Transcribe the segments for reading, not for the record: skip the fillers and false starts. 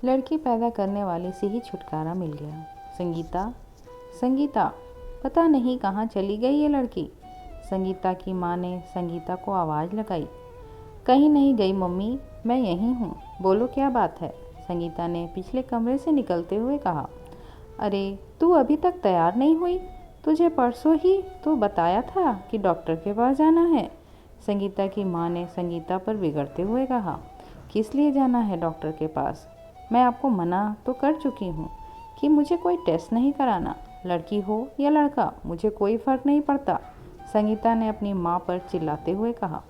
लड़की पैदा करने वाले से ही छुटकारा मिल गया। संगीता, संगीता, पता नहीं कहाँ चली गई ये लड़की। संगीता की माँ ने संगीता को आवाज़ लगाई। कहीं नहीं गई मम्मी, मैं यहीं हूँ, बोलो क्या बात है। संगीता ने पिछले कमरे से निकलते हुए कहा। अरे तू अभी तक तैयार नहीं हुई? तुझे परसों ही तो बताया था कि डॉक्टर के पास जाना है। संगीता की माँ ने संगीता पर बिगड़ते हुए कहा। किस लिए जाना है डॉक्टर के पास? मैं आपको मना तो कर चुकी हूँ कि मुझे कोई टेस्ट नहीं कराना। लड़की हो या लड़का, मुझे कोई फ़र्क नहीं पड़ता। संगीता ने अपनी माँ पर चिल्लाते हुए कहा।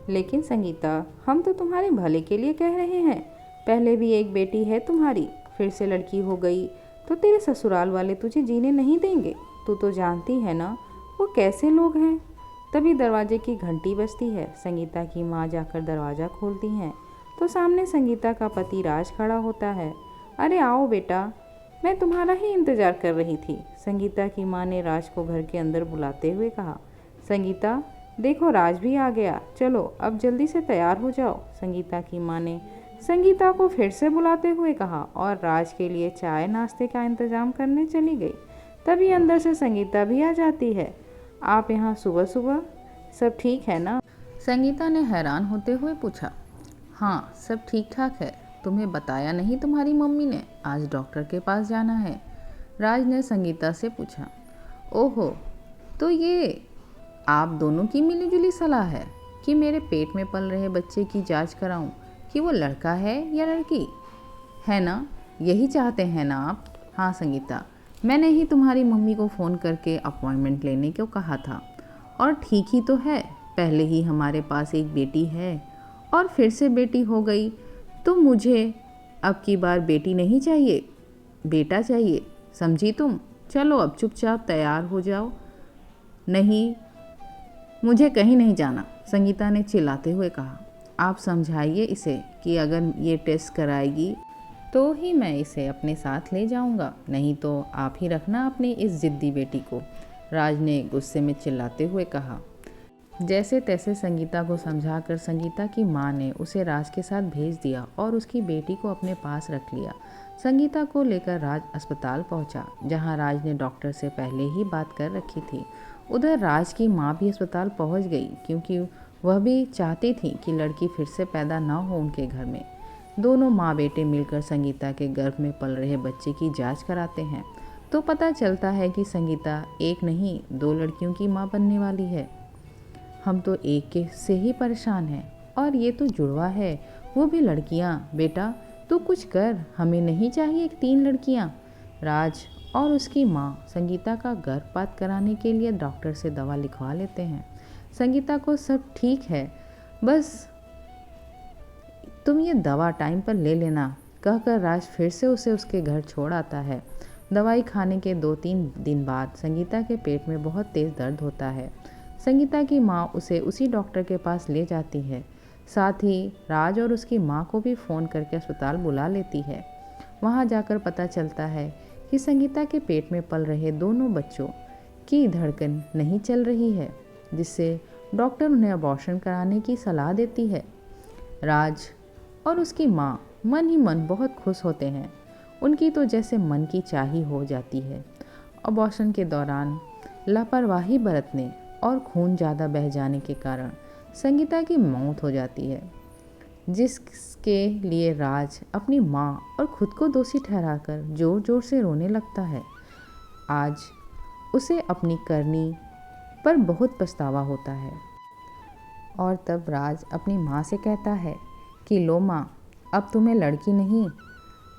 लेकिन संगीता, हम तो तुम्हारे भले के लिए कह रहे हैं। पहले भी एक बेटी है तुम्हारी, फिर से लड़की हो गई तो तेरे ससुराल वाले तुझे जीने नहीं देंगे। तू तो जानती है ना वो कैसे लोग हैं। तभी दरवाजे की घंटी बजती है। संगीता की माँ जाकर दरवाज़ा खोलती हैं तो सामने संगीता का पति राज खड़ा होता है। अरे आओ बेटा, मैं तुम्हारा ही इंतज़ार कर रही थी। संगीता की माँ ने राज को घर के अंदर बुलाते हुए कहा। संगीता, देखो राज भी आ गया, चलो अब जल्दी से तैयार हो जाओ। संगीता की माँ ने संगीता को फिर से बुलाते हुए कहा और राज के लिए चाय नाश्ते का इंतज़ाम करने चली गई। तभी अंदर से संगीता भी आ जाती है। आप यहाँ सुबह सुबह, सब ठीक है ना? संगीता ने हैरान होते हुए पूछा। हाँ, सब ठीक ठाक है। तुम्हें बताया नहीं तुम्हारी मम्मी ने आज डॉक्टर के पास जाना है? राज ने संगीता से पूछा। ओहो, तो ये आप दोनों की मिलीजुली सलाह है कि मेरे पेट में पल रहे बच्चे की जांच कराऊं कि वो लड़का है या लड़की है ना? यही चाहते हैं ना आप? हाँ संगीता, मैंने ही तुम्हारी मम्मी को फ़ोन करके अपॉइंटमेंट लेने को कहा था। और ठीक ही तो है, पहले ही हमारे पास एक बेटी है और फिर से बेटी हो गई, तो मुझे अब की बार बेटी नहीं चाहिए, बेटा चाहिए, समझी तुम? चलो अब चुपचाप तैयार हो जाओ। नहीं, मुझे कहीं नहीं जाना, संगीता ने चिल्लाते हुए कहा। आप समझाइए इसे कि अगर ये टेस्ट कराएगी तो ही मैं इसे अपने साथ ले जाऊंगा, नहीं तो आप ही रखना अपनी इस ज़िद्दी बेटी को। राज ने गुस्से में चिल्लाते हुए कहा। जैसे तैसे संगीता को समझाकर संगीता की माँ ने उसे राज के साथ भेज दिया और उसकी बेटी को अपने पास रख लिया। संगीता को लेकर राज अस्पताल पहुंचा, जहां राज ने डॉक्टर से पहले ही बात कर रखी थी। उधर राज की माँ भी अस्पताल पहुंच गई, क्योंकि वह भी चाहती थी कि लड़की फिर से पैदा न हो उनके घर में। दोनों माँ बेटे मिलकर संगीता के गर्भ में पल रहे बच्चे की जांच कराते हैं, तो पता चलता है कि संगीता एक नहीं 2 लड़कियों की माँ बनने वाली है। हम तो एक के से ही परेशान हैं, और ये तो जुड़वा है, वो भी लड़कियां। बेटा तू कुछ कर, हमें नहीं चाहिए 3 लड़कियां। राज और उसकी माँ संगीता का गर्भपात कराने के लिए डॉक्टर से दवा लिखवा लेते हैं। संगीता को सब ठीक है, बस तुम ये दवा टाइम पर ले लेना, कहकर राज फिर से उसे उसके घर छोड़ आता है। दवाई खाने के 2-3 दिन बाद संगीता के पेट में बहुत तेज़ दर्द होता है। संगीता की माँ उसे उसी डॉक्टर के पास ले जाती है। साथ ही राज और उसकी माँ को भी फ़ोन करके अस्पताल बुला लेती है। वहाँ जाकर पता चलता है कि संगीता के पेट में पल रहे दोनों बच्चों की धड़कन नहीं चल रही है, जिससे डॉक्टर उन्हें अबॉर्शन कराने की सलाह देती है। राज और उसकी माँ मन ही मन बहुत खुश होते हैं। उनकी तो जैसे मन की चाही हो जाती है। अबॉर्शन के दौरान लापरवाही बरतने और खून ज़्यादा बह जाने के कारण संगीता की मौत हो जाती है, जिसके लिए राज अपनी माँ और खुद को दोषी ठहराकर ज़ोर ज़ोर से रोने लगता है। आज उसे अपनी करनी पर बहुत पछतावा होता है। और तब राज अपनी माँ से कहता है कि लो माँ, अब तुम्हें लड़की नहीं,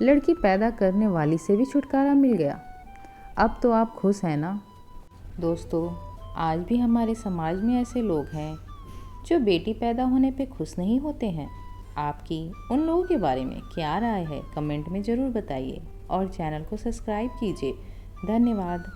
लड़की पैदा करने वाली से भी छुटकारा मिल गया। अब तो आप खुश हैं ना? दोस्तों, आज भी हमारे समाज में ऐसे लोग हैं जो बेटी पैदा होने पे खुश नहीं होते हैं। आपकी उन लोगों के बारे में क्या राय है, कमेंट में ज़रूर बताइए और चैनल को सब्सक्राइब कीजिए। धन्यवाद।